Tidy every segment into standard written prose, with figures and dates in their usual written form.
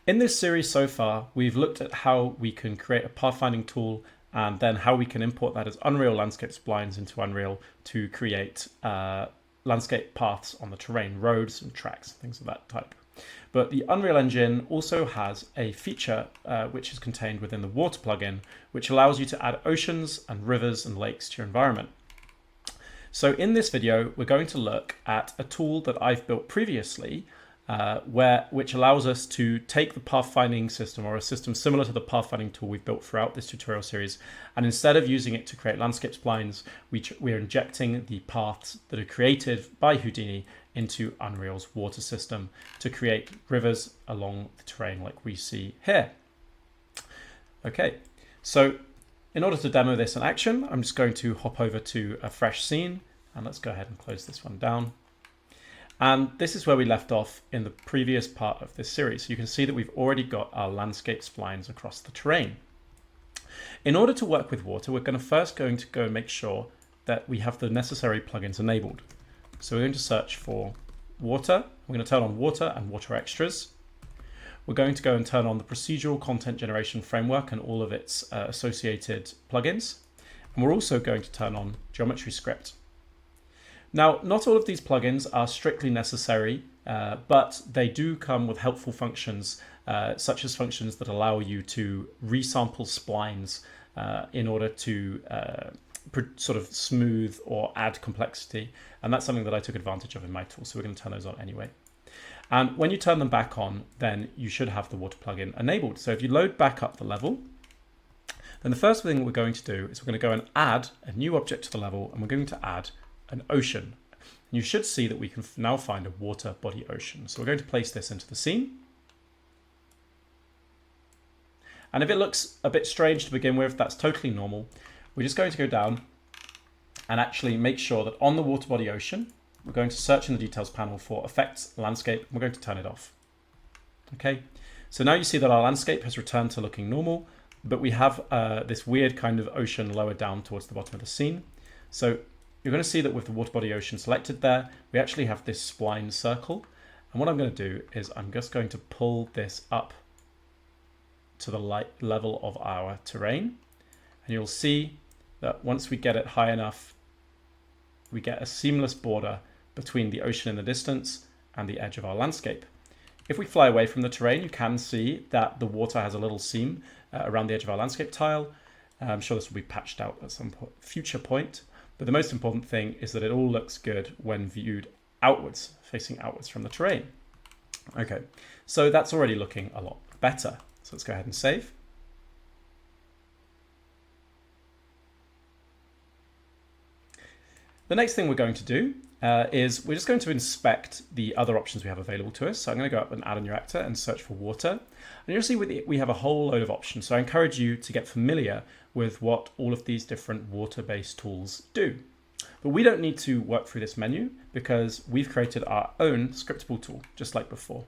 In this series so far, we've looked at how we can create a pathfinding tool and then how we can import that as Unreal landscape splines into Unreal to create landscape paths on the terrain, roads and tracks, things of that type. But the Unreal Engine also has a feature which is contained within the water plugin, which allows you to add oceans and rivers and lakes to your environment. So in this video, we're going to look at a tool that I've built previously, which allows us to take the pathfinding system, or a system similar to the pathfinding tool we've built throughout this tutorial series, and instead of using it to create landscape splines, we're injecting the paths that are created by Houdini into Unreal's water system to create rivers along the terrain like we see here. Okay, so in order to demo this in action, I'm just going to hop over to a fresh scene, and let's go ahead and close this one down. And this is where we left off in the previous part of this series. So you can see that we've already got our landscape splines across the terrain. In order to work with water, we're first going to go and make sure that we have the necessary plugins enabled. So we're going to search for water. We're going to turn on water and water extras. We're going to go and turn on the procedural content generation framework and all of its associated plugins. And we're also going to turn on geometry script. Now, not all of these plugins are strictly necessary, but they do come with helpful functions, such as functions that allow you to resample splines in order to sort of smooth or add complexity. And that's something that I took advantage of in my tool. So we're going to turn those on anyway. And when you turn them back on, then you should have the water plugin enabled. So if you load back up the level, then the first thing we're going to do is we're going to go and add a new object to the level, and we're going to add an ocean. And you should see that we can now find a water body ocean. So we're going to place this into the scene. And if it looks a bit strange to begin with, that's totally normal. We're just going to go down and actually make sure that on the water body ocean, we're going to search in the details panel for effects, landscape, and we're going to turn it off. Okay, so now you see that our landscape has returned to looking normal, but we have this weird kind of ocean lower down towards the bottom of the scene. So you're going to see that with the water body ocean selected there, we actually have this spline circle. And what I'm going to do is I'm just going to pull this up to the level of our terrain. And you'll see that once we get it high enough, we get a seamless border between the ocean in the distance and the edge of our landscape. If we fly away from the terrain, you can see that the water has a little seam around the edge of our landscape tile. I'm sure this will be patched out at some future point. But the most important thing is that it all looks good when viewed outwards, facing outwards from the terrain. Okay, so that's already looking a lot better. So let's go ahead and save. The next thing we're going to do is we're just going to inspect the other options we have available to us. So I'm going to go up and add a new actor and search for water. And you'll see we have a whole load of options. So I encourage you to get familiar with what all of these different water-based tools do. But we don't need to work through this menu because we've created our own scriptable tool, just like before.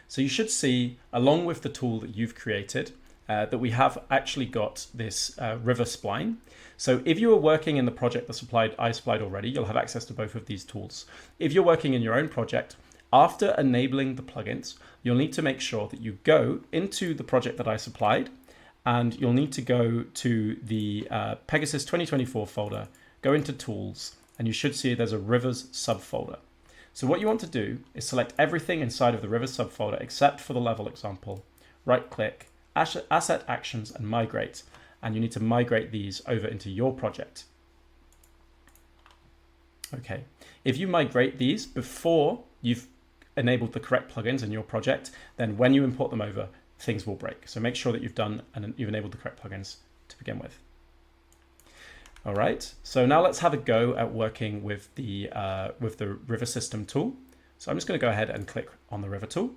So you should see, along with the tool that you've created, that we have actually got this river spline. So if you are working in the project that I supplied already, you'll have access to both of these tools. If you're working in your own project, after enabling the plugins, you'll need to make sure that you go into the project that I supplied, and you'll need to go to the Pegasus 2024 folder, go into Tools, and you should see there's a Rivers subfolder. So what you want to do is select everything inside of the Rivers subfolder except for the level example, right-click, Asset Actions, and Migrate, and you need to migrate these over into your project. Okay, if you migrate these before you've enabled the correct plugins in your project, then when you import them over, things will break. So make sure that you've enabled the correct plugins to begin with. All right, so now let's have a go at working with the river system tool. So I'm just going to go ahead and click on the river tool.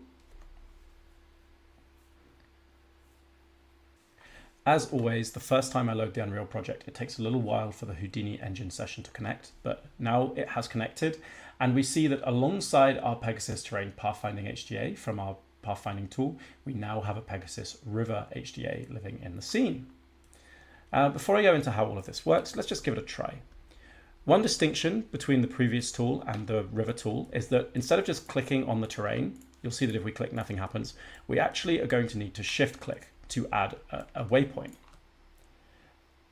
As always, the first time I load the Unreal project, it takes a little while for the Houdini engine session to connect, but now it has connected. And we see that alongside our Pegasus terrain pathfinding HDA from our pathfinding tool, we now have a Pegasus river HDA living in the scene. Before I go into how all of this works, let's just give it a try. One distinction between the previous tool and the river tool is that instead of just clicking on the terrain, you'll see that if we click, nothing happens. We actually are going to need to shift click to add a waypoint.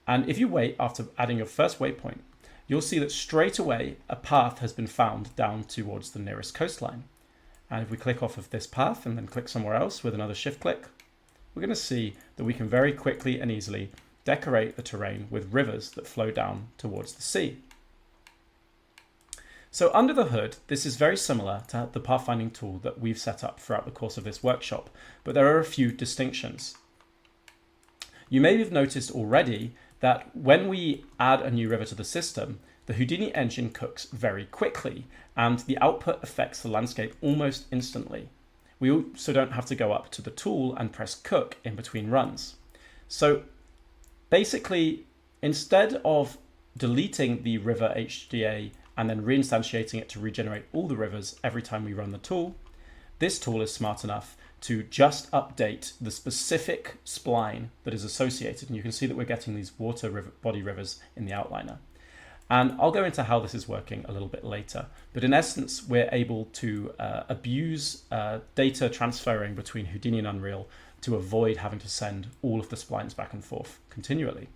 And if you wait after adding your first waypoint, you'll see that straight away a path has been found down towards the nearest coastline. And if we click off of this path and then click somewhere else with another shift click, we're going to see that we can very quickly and easily decorate the terrain with rivers that flow down towards the sea. So under the hood, this is very similar to the pathfinding tool that we've set up throughout the course of this workshop, but there are a few distinctions. You may have noticed already that when we add a new river to the system, the Houdini engine cooks very quickly and the output affects the landscape almost instantly. We also don't have to go up to the tool and press cook in between runs. So basically, instead of deleting the river HDA and then reinstantiating it to regenerate all the rivers every time we run the tool, this tool is smart enough to just update the specific spline that is associated. And you can see that we're getting these water body rivers in the outliner. And I'll go into how this is working a little bit later. But in essence, we're able to abuse data transferring between Houdini and Unreal to avoid having to send all of the splines back and forth continually.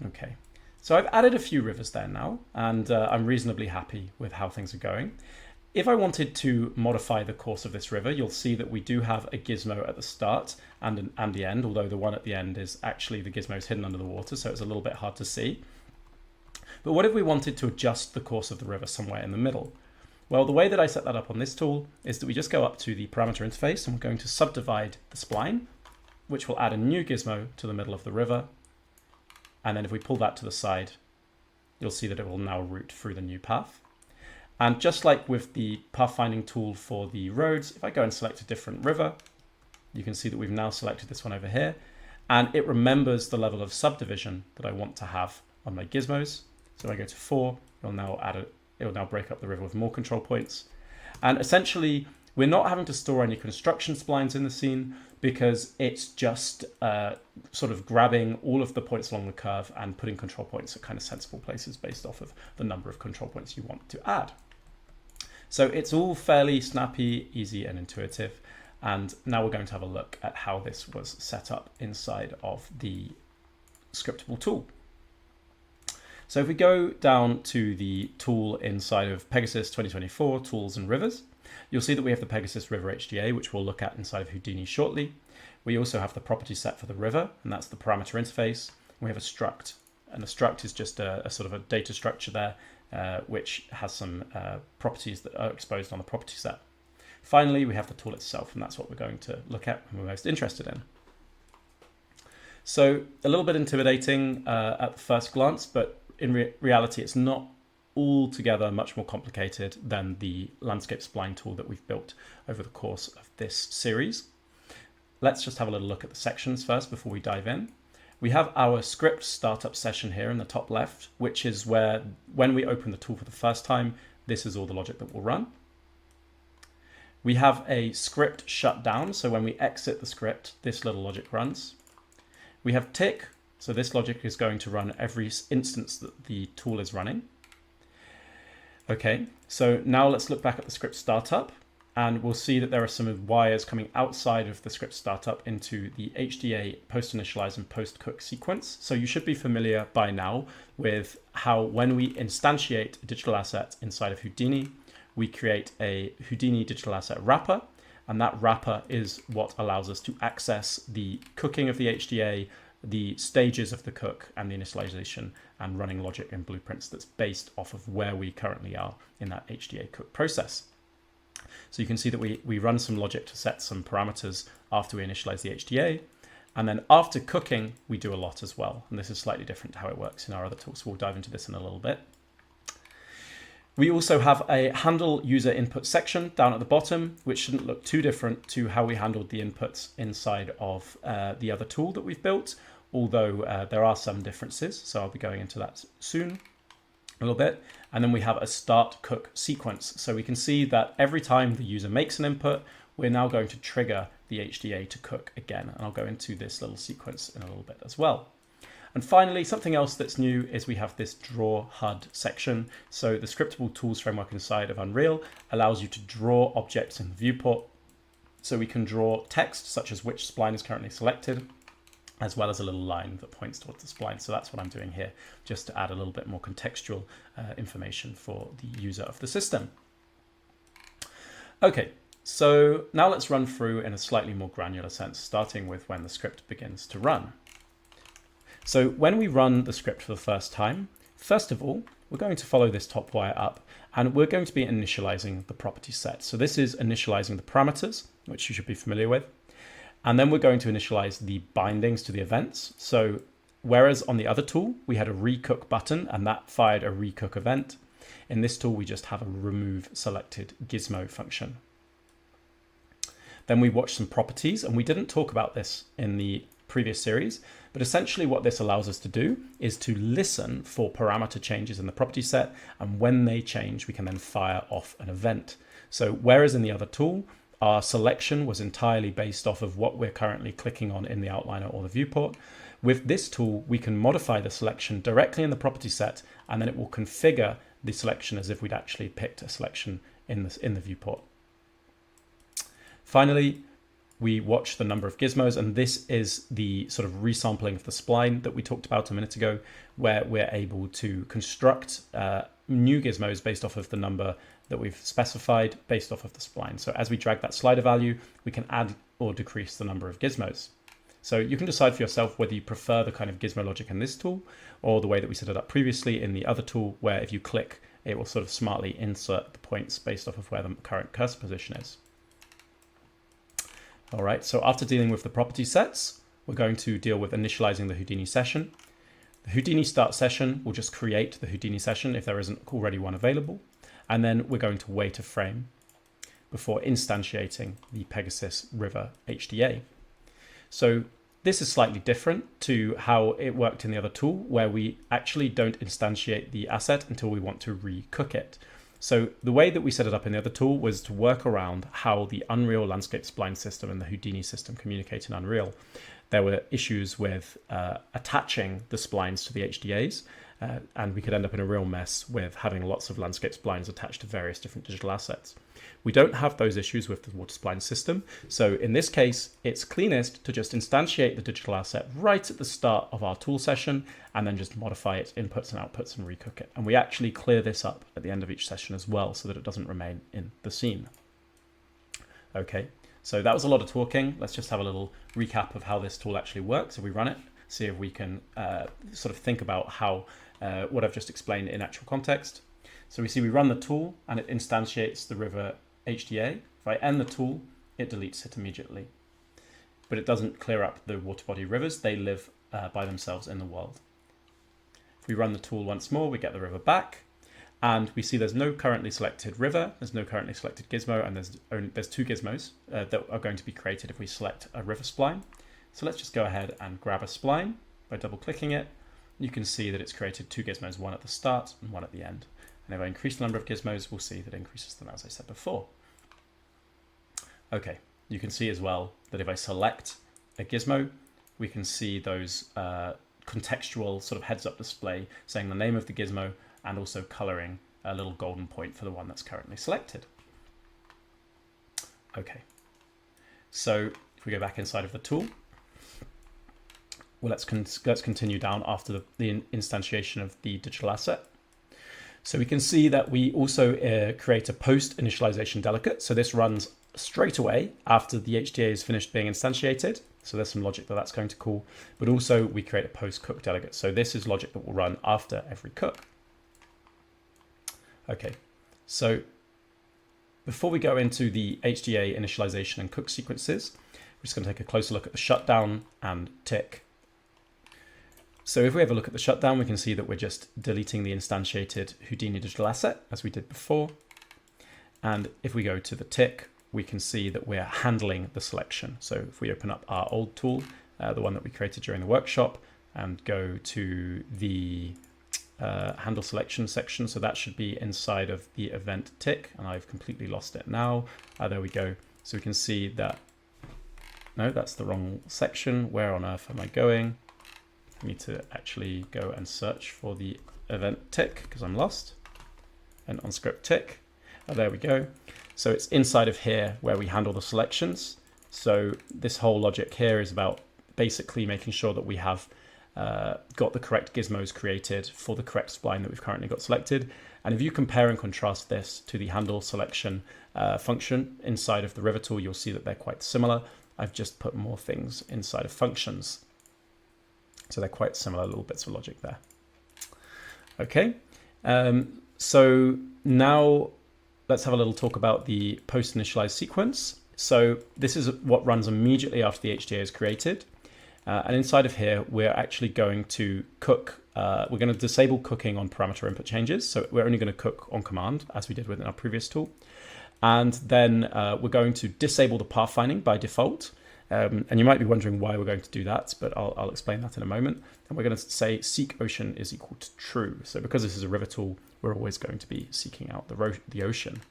Okay, so I've added a few rivers there now, and I'm reasonably happy with how things are going. If I wanted to modify the course of this river, you'll see that we do have a gizmo at the start and the end, although the one at the end is actually the gizmo is hidden under the water, so it's a little bit hard to see. But what if we wanted to adjust the course of the river somewhere in the middle? Well, the way that I set that up on this tool is that we just go up to the parameter interface and we're going to subdivide the spline, which will add a new gizmo to the middle of the river. And then if we pull that to the side, you'll see that it will now route through the new path. And just like with the pathfinding tool for the roads, if I go and select a different river, you can see that we've now selected this one over here, and it remembers the level of subdivision that I want to have on my gizmos. So if I go to 4, it'll now break up the river with more control points. And essentially, we're not having to store any construction splines in the scene because it's just sort of grabbing all of the points along the curve and putting control points at kind of sensible places based off of the number of control points you want to add. So it's all fairly snappy, easy, and intuitive. And now we're going to have a look at how this was set up inside of the Scriptable tool. So if we go down to the tool inside of Pegasus 2024, Tools and Rivers, you'll see that we have the Pegasus River HDA, which we'll look at inside of Houdini shortly. We also have the property set for the river, and that's the parameter interface. We have a struct, and a struct is just a sort of a data structure there, which has some properties that are exposed on the property set. Finally, we have the tool itself, and that's what we're going to look at and we're most interested in. So a little bit intimidating at the first glance, but in reality, it's not altogether much more complicated than the landscape spline tool that we've built over the course of this series. Let's just have a little look at the sections first before we dive in. We have our script startup session here in the top left, which is where when we open the tool for the first time, this is all the logic that will run. We have a script shutdown, so when we exit the script, this little logic runs. We have tick, so this logic is going to run every instance that the tool is running. Okay, so now let's look back at the script startup, and we'll see that there are some wires coming outside of the script startup into the HDA post-initialize and post-cook sequence. So you should be familiar by now with how when we instantiate a digital asset inside of Houdini, we create a Houdini digital asset wrapper, and that wrapper is what allows us to access the cooking of the HDA, the stages of the cook, and the initialization and running logic and blueprints that's based off of where we currently are in that HDA cook process. So you can see that we run some logic to set some parameters after we initialize the HDA, and then after cooking, we do a lot as well. And this is slightly different to how it works in our other tools, so we'll dive into this in a little bit. We also have a handle user input section down at the bottom, which shouldn't look too different to how we handled the inputs inside of the other tool that we've built, although there are some differences. So I'll be going into that soon a little bit. And then we have a start cook sequence. So we can see that every time the user makes an input, we're now going to trigger the HDA to cook again. And I'll go into this little sequence in a little bit as well. And finally, something else that's new is we have this draw HUD section. So the Scriptable Tools framework inside of Unreal allows you to draw objects in the viewport. So we can draw text such as which spline is currently selected, as well as a little line that points towards the spline. So that's what I'm doing here, just to add a little bit more contextual information for the user of the system. Okay, so now let's run through in a slightly more granular sense, starting with when the script begins to run. So when we run the script for the first time, first of all, we're going to follow this top wire up, and we're going to be initializing the property set. So this is initializing the parameters, which you should be familiar with. And then we're going to initialize the bindings to the events. So whereas on the other tool, we had a recook button and that fired a recook event, in this tool, we just have a remove selected gizmo function. Then we watch some properties, and we didn't talk about this in the previous series, but essentially what this allows us to do is to listen for parameter changes in the property set, and when they change, we can then fire off an event. So whereas in the other tool, our selection was entirely based off of what we're currently clicking on in the outliner or the viewport, with this tool, we can modify the selection directly in the property set, and then it will configure the selection as if we'd actually picked a selection in the viewport. Finally, we watch the number of gizmos, and this is the sort of resampling of the spline that we talked about a minute ago, where we're able to construct new gizmos based off of the number that we've specified based off of the spline. So as we drag that slider value, we can add or decrease the number of gizmos. So you can decide for yourself whether you prefer the kind of gizmo logic in this tool or the way that we set it up previously in the other tool, where if you click, it will sort of smartly insert the points based off of where the current cursor position is. All right, so after dealing with the property sets, we're going to deal with initializing the Houdini session. The Houdini start session will just create the Houdini session if there isn't already one available. And then we're going to wait a frame before instantiating the Pegasus River HDA. So this is slightly different to how it worked in the other tool, where we actually don't instantiate the asset until we want to recook it. So the way that we set it up in the other tool was to work around how the Unreal landscape spline system and the Houdini system communicate in Unreal. There were issues with attaching the splines to the HDAs, and we could end up in a real mess with having lots of landscape splines attached to various different digital assets. We don't have those issues with the water spline system. So in this case, it's cleanest to just instantiate the digital asset right at the start of our tool session, and then just modify its inputs and outputs and recook it. And we actually clear this up at the end of each session as well, so that it doesn't remain in the scene. Okay, so that was a lot of talking. Let's just have a little recap of how this tool actually works. If we run it, see if we can sort of think about how what I've just explained in actual context. So we see we run the tool and it instantiates the River HDA. If I end the tool, it deletes it immediately. But it doesn't clear up the water body rivers. They live by themselves in the world. If we run the tool once more, we get the river back. And we see there's no currently selected river, there's no currently selected gizmo, and there's two gizmos that are going to be created if we select a river spline. So let's just go ahead and grab a spline by double clicking it. You can see that it's created two gizmos, one at the start and one at the end. And if I increase the number of gizmos, we'll see that it increases them, as I said before. Okay, you can see as well that if I select a gizmo, we can see those contextual sort of heads-up display saying the name of the gizmo and also coloring a little golden point for the one that's currently selected. Okay, so if we go back inside of the tool, well, let's continue down after the instantiation of the digital asset. So we can see that we also create a post-initialization delegate. So this runs straight away after the HDA is finished being instantiated. So there's some logic that that's going to call, but also we create a post-cook delegate. So this is logic that will run after every cook. Okay, so before we go into the HDA initialization and cook sequences, we're just going to take a closer look at the shutdown and tick. So if we have a look at the shutdown, we can see that we're just deleting the instantiated Houdini digital asset as we did before. And if we go to the tick, we can see that we're handling the selection. So if we open up our old tool, the one that we created during the workshop, and go to the handle selection section, so that should be inside of the event tick, and I've completely lost it now. There we go. So we can see that, no, that's the wrong section. Where on earth am I going? I need to actually go and search for the event tick because I'm lost. And on script tick, oh, there we go. So it's inside of here where we handle the selections. So this whole logic here is about basically making sure that we have got the correct gizmos created for the correct spline that we've currently got selected. And if you compare and contrast this to the handle selection function inside of the river tool, you'll see that they're quite similar. I've just put more things inside of functions. So they're quite similar little bits of logic there. Okay, so now let's have a little talk about the post-initialized sequence. So this is what runs immediately after the HDA is created. And inside of here, we're actually going to cook. We're going to disable cooking on parameter input changes. So we're only going to cook on command, as we did within our previous tool. And then we're going to disable the pathfinding by default. And you might be wondering why we're going to do that, but I'll explain that in a moment. And we're going to say seek ocean is equal to true. So because this is a river tool, we're always going to be seeking out the ocean.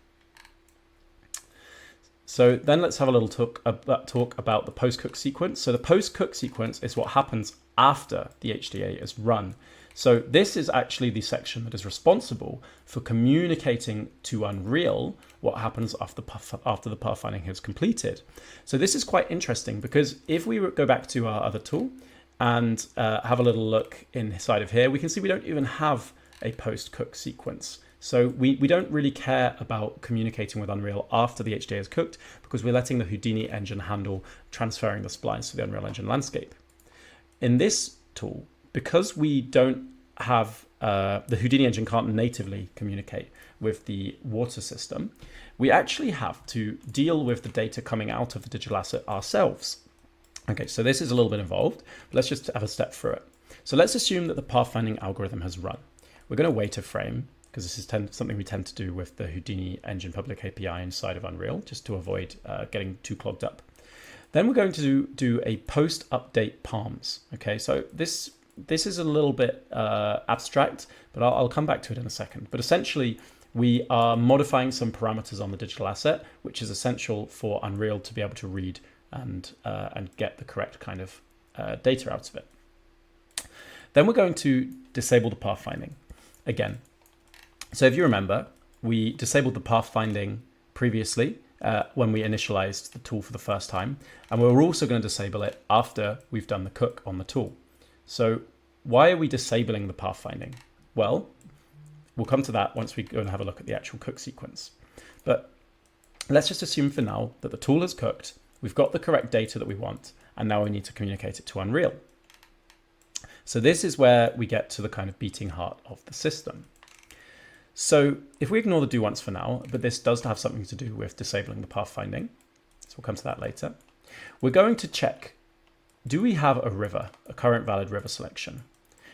So then let's have a little talk about the post-cook sequence. So the post-cook sequence is what happens after the HDA is run. So this is actually the section that is responsible for communicating to Unreal what happens after the pathfinding has completed. So this is quite interesting because if we go back to our other tool and have a little look inside of here, we can see we don't even have a post-cook sequence. So we don't really care about communicating with Unreal after the HDA is cooked because we're letting the Houdini engine handle transferring the splines to the Unreal Engine landscape. In this tool, because we don't have, the Houdini engine can't natively communicate with the water system, we actually have to deal with the data coming out of the digital asset ourselves. Okay, so this is a little bit involved, but let's just have a step through it. So let's assume that the pathfinding algorithm has run. We're going to wait a frame, because this is something we tend to do with the Houdini engine public API inside of Unreal, just to avoid getting too clogged up. Then we're going to do a post-update palms. Okay, so this is a little bit abstract, but I'll come back to it in a second. But essentially, we are modifying some parameters on the digital asset, which is essential for Unreal to be able to read and get the correct kind of data out of it. Then we're going to disable the pathfinding again. So if you remember, we disabled the pathfinding previously when we initialized the tool for the first time, and we're also going to disable it after we've done the cook on the tool. So why are we disabling the pathfinding? Well, we'll come to that once we go and have a look at the actual cook sequence. But let's just assume for now that the tool has cooked, we've got the correct data that we want, and now we need to communicate it to Unreal. So this is where we get to the kind of beating heart of the system. So if we ignore the do once for now, but this does have something to do with disabling the pathfinding, so we'll come to that later. We're going to check, do we have a river, a current valid river selection?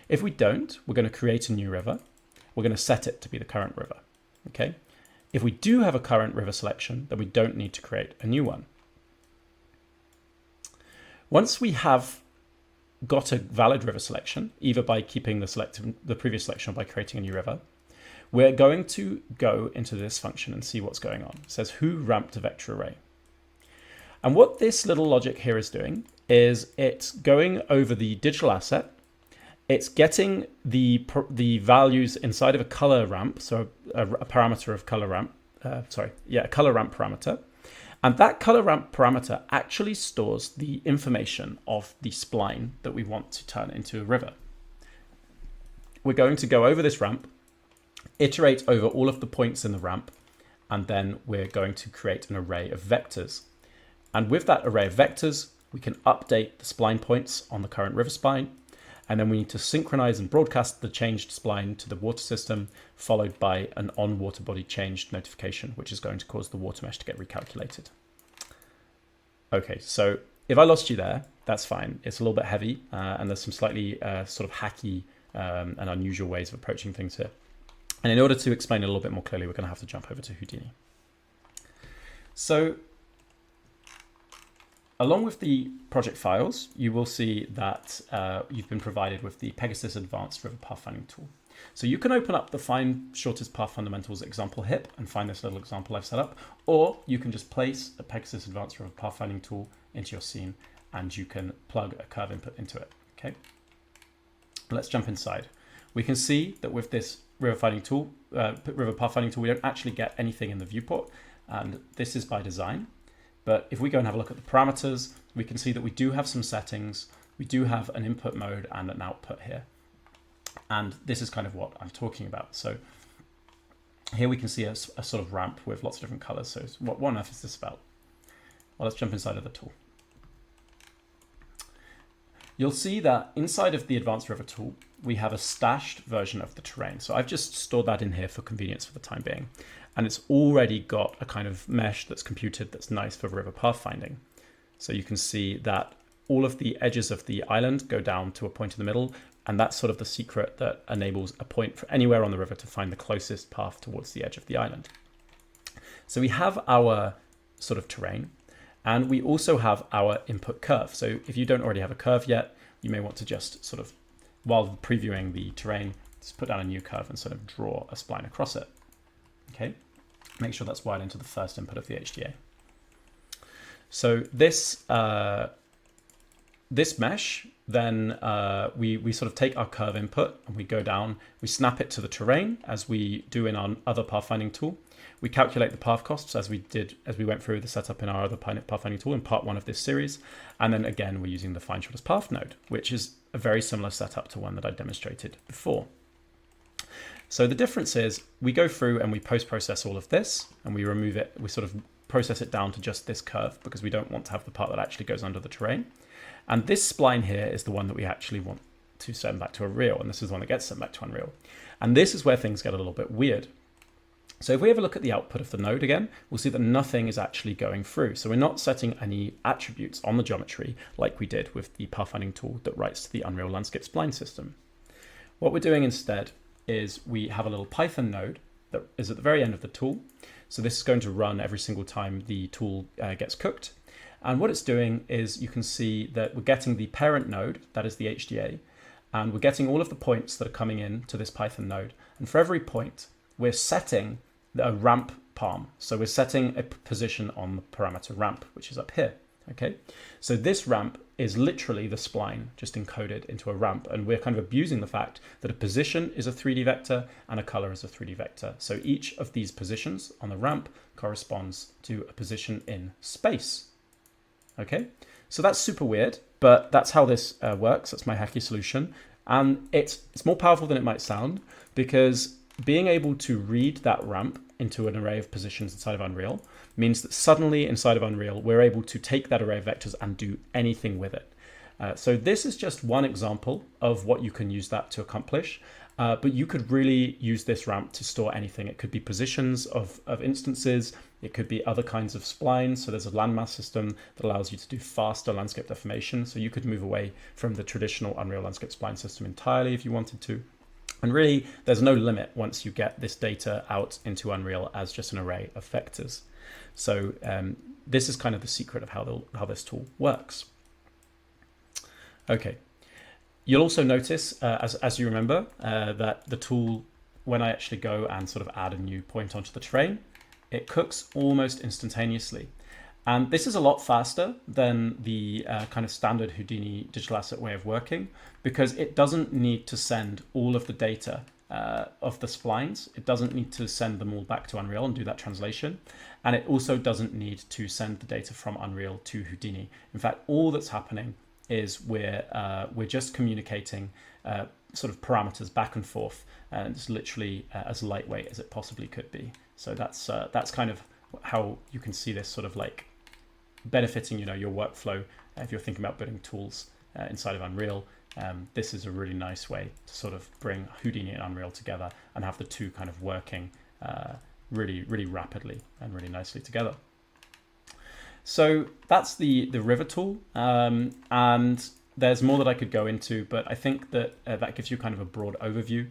If we don't, we're going to create a new river. We're going to set it to be the current river, okay? If we do have a current river selection, then we don't need to create a new one. Once we have got a valid river selection, either by keeping the previous selection or by creating a new river, we're going to go into this function and see what's going on. It says who ramped a vector array. And what this little logic here is doing is it's going over the digital asset. It's getting the values inside of a color ramp, so a parameter of color ramp, a color ramp parameter. And that color ramp parameter actually stores the information of the spline that we want to turn into a river. We're going to go over this ramp, iterate over all of the points in the ramp, and then we're going to create an array of vectors. And with that array of vectors, we can update the spline points on the current river spline, and then we need to synchronize and broadcast the changed spline to the water system, followed by an on water body changed notification, which is going to cause the water mesh to get recalculated. Okay, so if I lost you there, that's fine. It's a little bit heavy, and there's some slightly sort of hacky and unusual ways of approaching things here. And in order to explain it a little bit more clearly, we're going to have to jump over to Houdini. So along with the project files, you will see that you've been provided with the Pegasus Advanced River Pathfinding tool. So you can open up the Find Shortest Path Fundamentals example HIP and find this little example I've set up, or you can just place a Pegasus Advanced River Pathfinding tool into your scene and you can plug a curve input into it, okay? Let's jump inside. We can see that with this river pathfinding tool, we don't actually get anything in the viewport, and this is by design. But if we go and have a look at the parameters, we can see that we do have some settings. We do have an input mode and an output here. And this is kind of what I'm talking about. So here we can see a sort of ramp with lots of different colors. So what on earth is this about? Well, let's jump inside of the tool. You'll see that inside of the Advanced River tool, we have a stashed version of the terrain. So I've just stored that in here for convenience for the time being. And it's already got a kind of mesh that's computed that's nice for river pathfinding. So you can see that all of the edges of the island go down to a point in the middle. And that's sort of the secret that enables a point for anywhere on the river to find the closest path towards the edge of the island. So we have our sort of terrain. And we also have our input curve. So if you don't already have a curve yet, you may want to just sort of, while previewing the terrain, just put down a new curve and sort of draw a spline across it. Okay, make sure that's wired into the first input of the HDA. So this mesh, then we sort of take our curve input and we go down, we snap it to the terrain as we do in our other pathfinding tool. We calculate the path costs as we went through the setup in our other pathfinding tool in part 1 of this series. And then again, we're using the find shortest path node, which is a very similar setup to one that I demonstrated before. So the difference is we go through and we post-process all of this and we remove it. We sort of process it down to just this curve because we don't want to have the part that actually goes under the terrain. And this spline here is the one that we actually want to send back to Unreal. And this is the one that gets sent back to Unreal. And this is where things get a little bit weird. So if we have a look at the output of the node again, we'll see that nothing is actually going through. So we're not setting any attributes on the geometry like we did with the pathfinding tool that writes to the Unreal Landscape Spline system. What we're doing instead is we have a little Python node that is at the very end of the tool. So this is going to run every single time the tool gets cooked. And what it's doing is you can see that we're getting the parent node, that is the HDA, and we're getting all of the points that are coming in to this Python node. And for every point, we're setting a ramp palm. So we're setting a position on the parameter ramp, which is up here. Okay, so this ramp is literally the spline just encoded into a ramp, and we're kind of abusing the fact that a position is a 3D vector and a color is a 3D vector. So each of these positions on the ramp corresponds to a position in space. Okay, so that's super weird, but that's how this works. That's my hacky solution, and it's more powerful than it might sound, because being able to read that ramp into an array of positions inside of Unreal means that suddenly inside of Unreal, we're able to take that array of vectors and do anything with it. So this is just one example of what you can use that to accomplish. But you could really use this ramp to store anything. It could be positions of instances. It could be other kinds of splines. So there's a landmass system that allows you to do faster landscape deformation. So you could move away from the traditional Unreal Landscape Spline system entirely if you wanted to. And really, there's no limit once you get this data out into Unreal as just an array of vectors. So this is kind of the secret of how this tool works. Okay. You'll also notice, as you remember, that the tool, when I actually go and sort of add a new point onto the terrain, it cooks almost instantaneously. And this is a lot faster than the kind of standard Houdini digital asset way of working, because it doesn't need to send all of the data of the splines. It doesn't need to send them all back to Unreal and do that translation. And it also doesn't need to send the data from Unreal to Houdini. In fact, all that's happening is we're just communicating sort of parameters back and forth, and it's literally as lightweight as it possibly could be. So that's kind of how you can see this sort of like benefiting, your workflow if you're thinking about building tools inside of Unreal. This is a really nice way to sort of bring Houdini and Unreal together and have the two kind of working really rapidly and really nicely together. So that's the river tool, and there's more that I could go into, but I think that that gives you kind of a broad overview.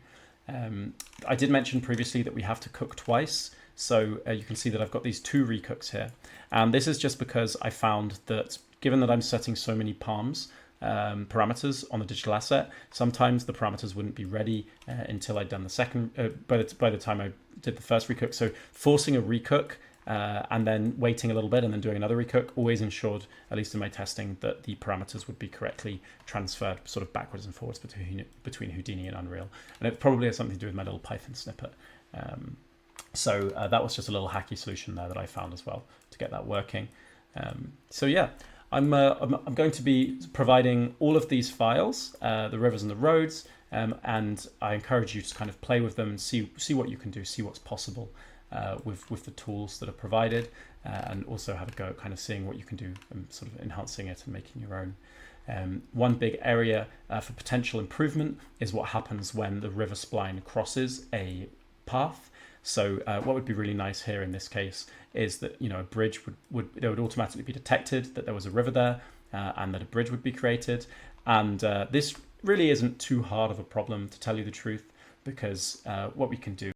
I did mention previously that we have to cook twice, so you can see that I've got these two recooks here, and this is just because I found that given that I'm setting so many palms parameters on the digital asset, sometimes the parameters wouldn't be ready until I'd done the second, by the time I did the first recook. So forcing a recook and then waiting a little bit and then doing another recook always ensured, at least in my testing, that the parameters would be correctly transferred sort of backwards and forwards between Houdini and Unreal. And it probably has something to do with my little Python snippet. So that was just a little hacky solution there that I found as well to get that working. So yeah, I'm going to be providing all of these files, the rivers and the roads, and I encourage you to kind of play with them and see what you can do, see what's possible with the tools that are provided, and also have a go at kind of seeing what you can do and sort of enhancing it and making your own. One big area for potential improvement is what happens when the river spline crosses a path. So what would be really nice here in this case is that, you know, a bridge would automatically be detected that there was a river there, and that a bridge would be created. And this really isn't too hard of a problem, to tell you the truth, because what we can do